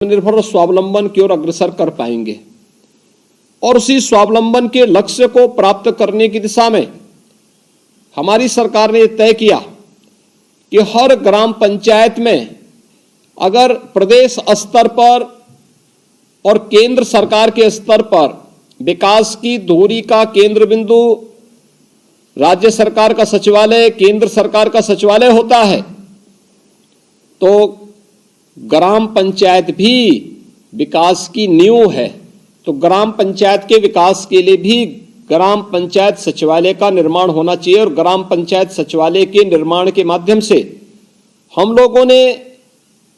निर्भर और स्वावलंबन की ओर अग्रसर कर पाएंगे। और उसी स्वावलंबन के लक्ष्य को प्राप्त करने की दिशा में हमारी सरकार ने तय किया कि हर ग्राम पंचायत में अगर प्रदेश स्तर पर और केंद्र सरकार के स्तर पर विकास की धुरी का केंद्र बिंदु राज्य सरकार का सचिवालय, केंद्र सरकार का सचिवालय होता है, तो ग्राम पंचायत भी विकास की नींव है। तो ग्राम पंचायत के विकास के लिए भी ग्राम पंचायत सचिवालय का निर्माण होना चाहिए। और ग्राम पंचायत सचिवालय के निर्माण के माध्यम से हम लोगों ने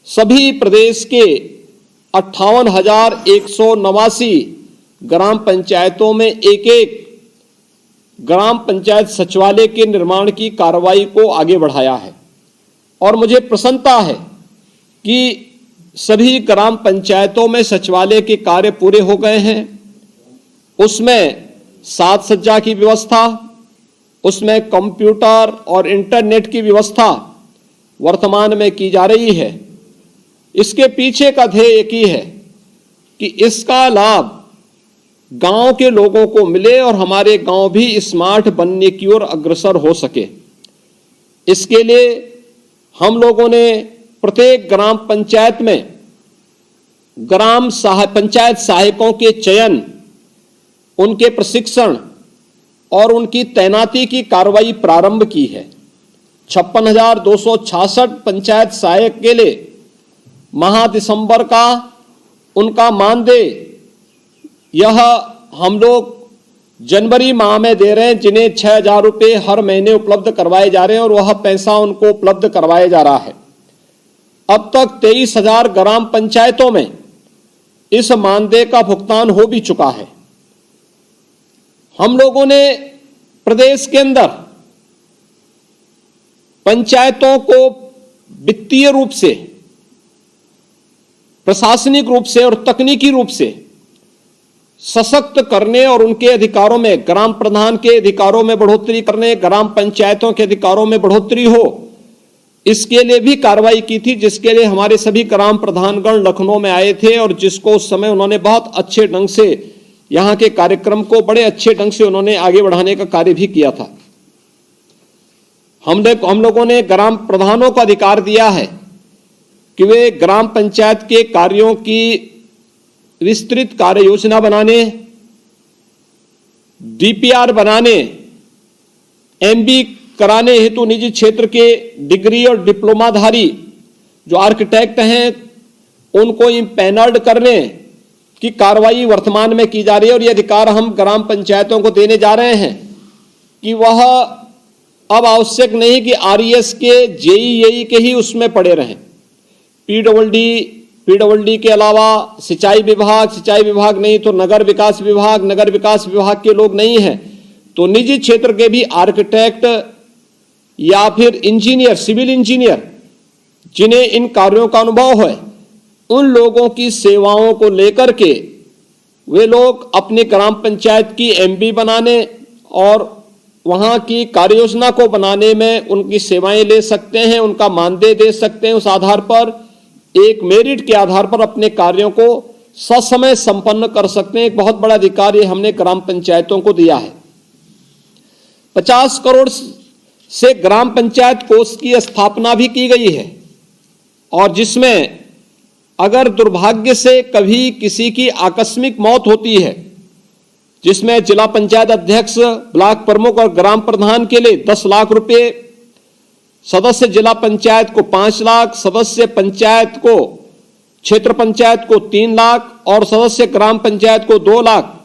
सभी प्रदेश के 58,189 ग्राम पंचायतों में एक एक ग्राम पंचायत सचिवालय के निर्माण की कार्रवाई को आगे बढ़ाया है। और मुझे प्रसन्नता है कि सभी ग्राम पंचायतों में सचिवालय के कार्य पूरे हो गए हैं। उसमें साज सज्जा की व्यवस्था, उसमें कंप्यूटर और इंटरनेट की व्यवस्था वर्तमान में की जा रही है। इसके पीछे का ध्येय एक ही है कि इसका लाभ गांव के लोगों को मिले और हमारे गांव भी स्मार्ट बनने की ओर अग्रसर हो सके। इसके लिए हम लोगों ने प्रत्येक ग्राम पंचायत में पंचायत सहायकों के चयन, उनके प्रशिक्षण और उनकी तैनाती की कार्रवाई प्रारंभ की है। 56,266 पंचायत सहायक के लिए माह दिसंबर का उनका मानदेय यह हम लोग जनवरी माह में दे रहे हैं, जिन्हें 6,000 रुपये हर महीने उपलब्ध करवाए जा रहे हैं और वह पैसा उनको उपलब्ध करवाया जा रहा है। अब तक 23,000 ग्राम पंचायतों में इस मानदेय का भुगतान हो भी चुका है। हम लोगों ने प्रदेश के अंदर पंचायतों को वित्तीय रूप से, प्रशासनिक रूप से और तकनीकी रूप से सशक्त करने और उनके अधिकारों में, ग्राम प्रधान के अधिकारों में बढ़ोतरी करने, ग्राम पंचायतों के अधिकारों में बढ़ोतरी हो, इसके लिए भी कार्रवाई की थी, जिसके लिए हमारे सभी ग्राम प्रधानगण लखनऊ में आए थे और जिसको उस समय उन्होंने बहुत अच्छे ढंग से यहाँ के कार्यक्रम को बड़े अच्छे ढंग से उन्होंने आगे बढ़ाने का कार्य भी किया था। हम लोगों ने ग्राम प्रधानों को अधिकार दिया है कि वे ग्राम पंचायत के कार्यों की विस्तृत कार्य योजना बनाने, डीपीआर बनाने, एमबी कराने हेतु निजी क्षेत्र के डिग्री और डिप्लोमाधारी जो आर्किटेक्ट हैं उनको इम्पैनल्ड करने की कार्रवाई वर्तमान में की जा रही है। और ये अधिकार हम ग्राम पंचायतों को देने जा रहे हैं कि वह अब आवश्यक नहीं कि आरईएस के, जेईई के ही उसमें पड़े रहें। पीडब्ल्यूडी के अलावा सिंचाई विभाग नहीं तो नगर विकास विभाग के लोग नहीं हैं, तो निजी क्षेत्र के भी आर्किटेक्ट या फिर इंजीनियर, सिविल इंजीनियर जिन्हें इन कार्यों का अनुभव है, उन लोगों की सेवाओं को लेकर के वे लोग अपने ग्राम पंचायत की एमबी बनाने और वहां की कार्य योजना को बनाने में उनकी सेवाएं ले सकते हैं, उनका मानदेय दे सकते हैं। उस आधार पर एक मेरिट के आधार पर अपने कार्यों को ससमय संपन्न कर सकते हैं। एक बहुत बड़ा अधिकार ये हमने ग्राम पंचायतों को दिया है। 50 करोड़ से ग्राम पंचायत कोष की स्थापना भी की गई है और जिसमें अगर दुर्भाग्य से कभी किसी की आकस्मिक मौत होती है, जिसमें जिला पंचायत अध्यक्ष, ब्लॉक प्रमुख और ग्राम प्रधान के लिए 10 लाख रुपए, सदस्य जिला पंचायत को 5 लाख, सदस्य पंचायत को, क्षेत्र पंचायत को 3 लाख और सदस्य ग्राम पंचायत को 2 लाख,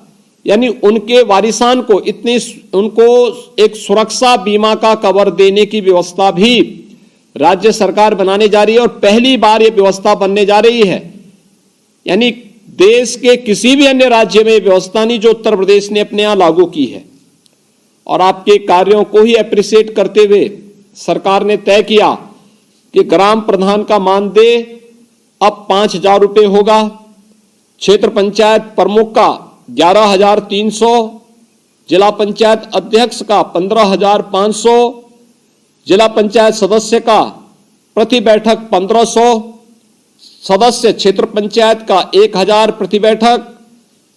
यानी उनके वारिसान को उनको एक सुरक्षा बीमा का कवर देने की व्यवस्था भी राज्य सरकार बनाने जा रही है। और पहली बार यह व्यवस्था बनने जा रही है, यानी देश के किसी भी अन्य राज्य में व्यवस्था नहीं जो उत्तर प्रदेश ने अपने यहां लागू की है। और आपके कार्यों को ही अप्रिशिएट करते हुए सरकार ने तय किया कि ग्राम प्रधान का मानदेय अब 5,000 रुपये होगा, क्षेत्र पंचायत प्रमुख का 11,300, जिला पंचायत अध्यक्ष का 15,500, जिला पंचायत सदस्य का प्रति बैठक 1500, सदस्य क्षेत्र पंचायत का 1000 प्रति बैठक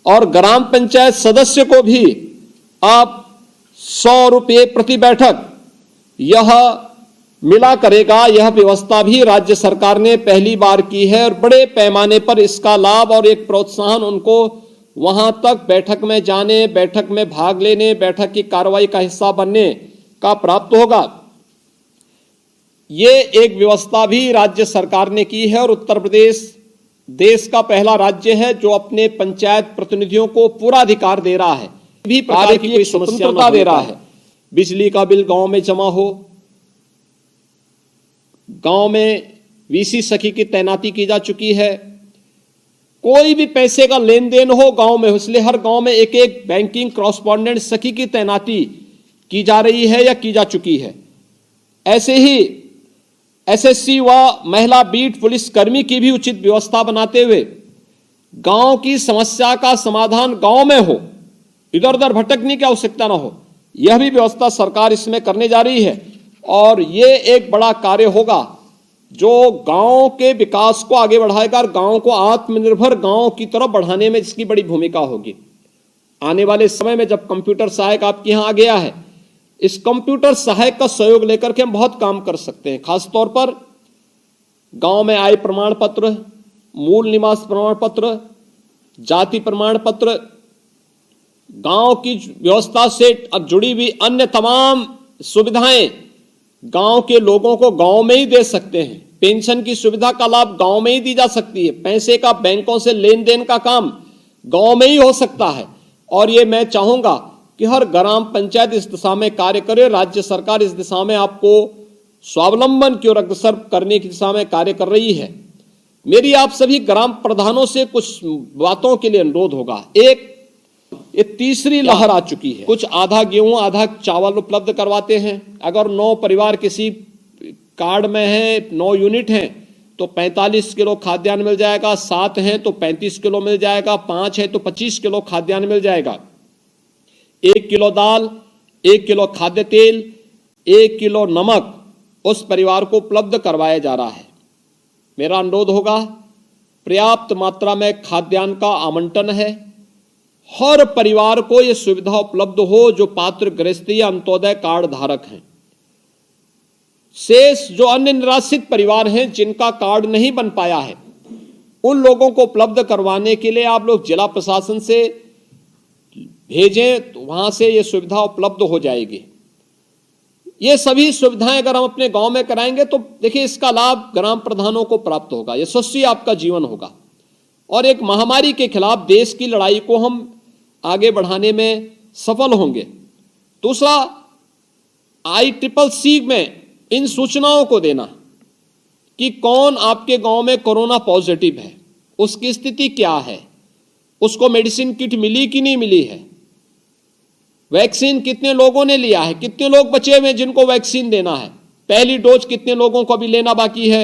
और ग्राम पंचायत सदस्य को भी आप 100 रुपये प्रति बैठक यह मिला करेगा। यह व्यवस्था भी राज्य सरकार ने पहली बार की है और बड़े पैमाने पर इसका लाभ और एक प्रोत्साहन उनको वहां तक बैठक में जाने, बैठक में भाग लेने, बैठक की कार्रवाई का हिस्सा बनने का प्राप्त होगा। ये एक व्यवस्था भी राज्य सरकार ने की है और उत्तर प्रदेश देश का पहला राज्य है जो अपने पंचायत प्रतिनिधियों को पूरा अधिकार दे रहा है, भी प्रकार की कोई स्वतंत्रता दे रहा है। बिजली का बिल गांव में जमा हो, गांव में वीसी सखी की तैनाती की जा चुकी है, कोई भी पैसे का लेन देन हो गांव में, इसलिए हर गांव में एक एक बैंकिंग कॉरेस्पॉन्डेंट सखी की तैनाती की जा रही है या की जा चुकी है। ऐसे ही एसएससी व महिला बीट पुलिस कर्मी की भी उचित व्यवस्था बनाते हुए गांव की समस्या का समाधान गांव में हो, इधर उधर भटकने की आवश्यकता ना हो, यह भी व्यवस्था सरकार इसमें करने जा रही है। और ये एक बड़ा कार्य होगा जो गांव के विकास को आगे बढ़ाएगा और गांव को आत्मनिर्भर गांव की तरफ बढ़ाने में इसकी बड़ी भूमिका होगी। आने वाले समय में जब कंप्यूटर सहायक आपके यहां आ गया है, इस कंप्यूटर सहायक का सहयोग लेकर के हम बहुत काम कर सकते हैं। खासतौर पर गांव में आय प्रमाण पत्र, मूल निवास प्रमाण पत्र, जाति प्रमाण पत्र, गांव की व्यवस्था से जुड़ी हुई अन्य तमाम सुविधाएं गांव के लोगों को गांव में ही दे सकते हैं। पेंशन की सुविधा का लाभ गांव में ही दी जा सकती है। पैसे का बैंकों से लेन देन का काम गांव में ही हो सकता है। और ये मैं चाहूंगा कि हर ग्राम पंचायत इस दिशा में कार्य करे। राज्य सरकार इस दिशा में आपको स्वावलंबन की ओर अग्रसर करने की दिशा में कार्य कर रही है। मेरी आप सभी ग्राम प्रधानों से कुछ बातों के लिए अनुरोध होगा। एक, ये तीसरी लहर आ चुकी है। कुछ आधा गेहूं आधा चावल उपलब्ध करवाते हैं। अगर 9 परिवार किसी कार्ड में है, 9 यूनिट हैं, तो 45 किलो खाद्यान्न मिल जाएगा। 7 हैं तो 35 किलो मिल जाएगा। 5 है तो 25 किलो खाद्यान्न मिल जाएगा। 1 किलो दाल, 1 किलो खाद्य तेल, 1 किलो नमक उस परिवार को उपलब्ध करवाया जा रहा है। मेरा अनुरोध होगा, पर्याप्त मात्रा में खाद्यान्न का आवंटन है। हर परिवार को यह सुविधा उपलब्ध हो जो पात्र गृहस्थी या अंत्योदय कार्ड धारक हैं। शेष जो अन्य निराश्रित परिवार हैं जिनका कार्ड नहीं बन पाया है, उन लोगों को उपलब्ध करवाने के लिए आप लोग जिला प्रशासन से भेजें तो वहां से ये सुविधा उपलब्ध हो जाएगी। ये सभी सुविधाएं अगर हम अपने गांव में कराएंगे तो देखिए इसका लाभ ग्राम प्रधानों को प्राप्त होगा। यशस्वी आपका जीवन होगा और एक महामारी के खिलाफ देश की लड़ाई को हम आगे बढ़ाने में सफल होंगे। दूसरा, ICCC में इन सूचनाओं को देना कि कौन आपके गांव में कोरोना पॉजिटिव है, उसकी स्थिति क्या है, उसको मेडिसिन किट मिली कि नहीं मिली है, वैक्सीन कितने लोगों ने लिया है, कितने लोग बचे हुए जिनको वैक्सीन देना है, पहली डोज कितने लोगों को अभी लेना बाकी है,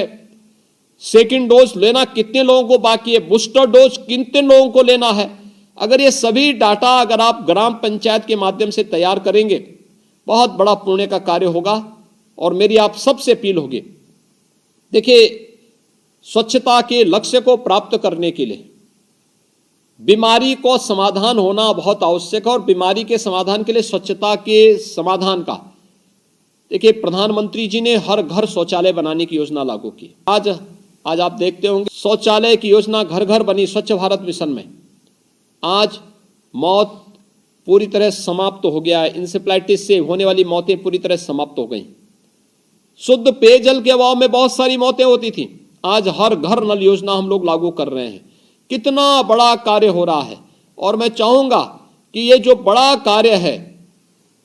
सेकंड डोज लेना कितने लोगों को बाकी है, बूस्टर डोज कितने लोगों को लेना है। अगर ये सभी डाटा अगर आप ग्राम पंचायत के माध्यम से तैयार करेंगे, बहुत बड़ा पुण्य का कार्य होगा। और मेरी आप सबसे अपील होगी, देखिए स्वच्छता के लक्ष्य को प्राप्त करने के लिए बीमारी को समाधान होना बहुत आवश्यक है और बीमारी के समाधान के लिए स्वच्छता के समाधान का, देखिए प्रधानमंत्री जी ने हर घर शौचालय बनाने की योजना लागू की। आज आप देखते होंगे शौचालय की योजना घर घर बनी स्वच्छ भारत मिशन में। आज मौत पूरी तरह समाप्त हो गया है। इंसेफ्लाइटिस से होने वाली मौतें पूरी तरह समाप्त हो गई। शुद्ध पेयजल के अभाव में बहुत सारी मौतें होती थी। आज हर घर नल योजना हम लोग लागू कर रहे हैं। कितना बड़ा कार्य हो रहा है और मैं चाहूंगा कि ये जो बड़ा कार्य है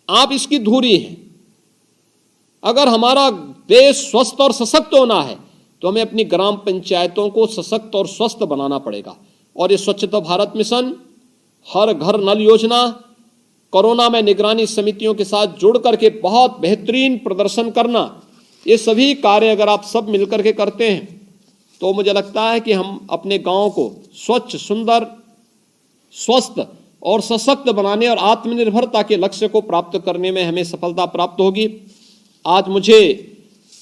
आप इसकी धुरी हैं। अगर हमारा देश स्वस्थ और सशक्त होना है तो हमें अपनी ग्राम पंचायतों को सशक्त और स्वस्थ बनाना पड़ेगा। और ये स्वच्छता भारत मिशन, हर घर नल योजना, कोरोना में निगरानी समितियों के साथ जुड़ करके बहुत बेहतरीन प्रदर्शन करना, ये सभी कार्य अगर आप सब मिलकर के करते हैं तो मुझे लगता है कि हम अपने गांव को स्वच्छ, सुंदर, स्वस्थ और सशक्त बनाने और आत्मनिर्भरता के लक्ष्य को प्राप्त करने में हमें सफलता प्राप्त होगी। आज मुझे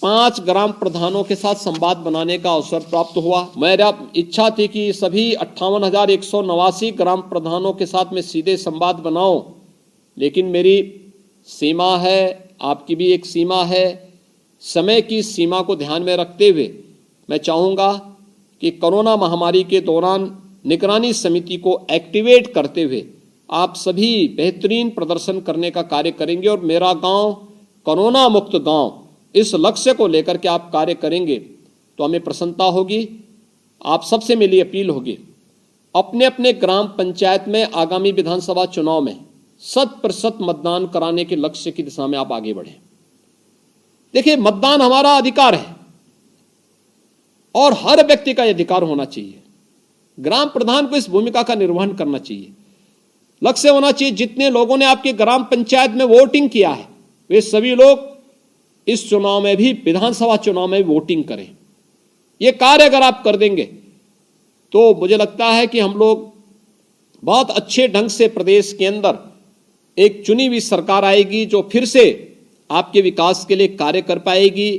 5 ग्राम प्रधानों के साथ संवाद बनाने का अवसर प्राप्त हुआ। मेरा इच्छा थी कि सभी 58,189 ग्राम प्रधानों के साथ मैं सीधे संवाद बनाऊं, लेकिन मेरी सीमा है, आपकी भी एक सीमा है। समय की सीमा को ध्यान में रखते हुए मैं चाहूँगा कि कोरोना महामारी के दौरान निगरानी समिति को एक्टिवेट करते हुए आप सभी बेहतरीन प्रदर्शन करने का कार्य करेंगे और मेरा गांव कोरोना मुक्त गांव, इस लक्ष्य को लेकर के आप कार्य करेंगे तो हमें प्रसन्नता होगी। आप सबसे मेरी अपील होगी, अपने अपने ग्राम पंचायत में आगामी विधानसभा चुनाव में 100% मतदान कराने के लक्ष्य की दिशा में आप आगे बढ़ें। देखिए, मतदान हमारा अधिकार है और हर व्यक्ति का यह अधिकार होना चाहिए। ग्राम प्रधान को इस भूमिका का निर्वहन करना चाहिए। लक्ष्य होना चाहिए, जितने लोगों ने आपके ग्राम पंचायत में वोटिंग किया है वे सभी लोग इस चुनाव में भी, विधानसभा चुनाव में वोटिंग करें। यह कार्य अगर आप कर देंगे तो मुझे लगता है कि हम लोग बहुत अच्छे ढंग से प्रदेश के अंदर एक चुनी हुई सरकार आएगी जो फिर से आपके विकास के लिए कार्य कर पाएगी।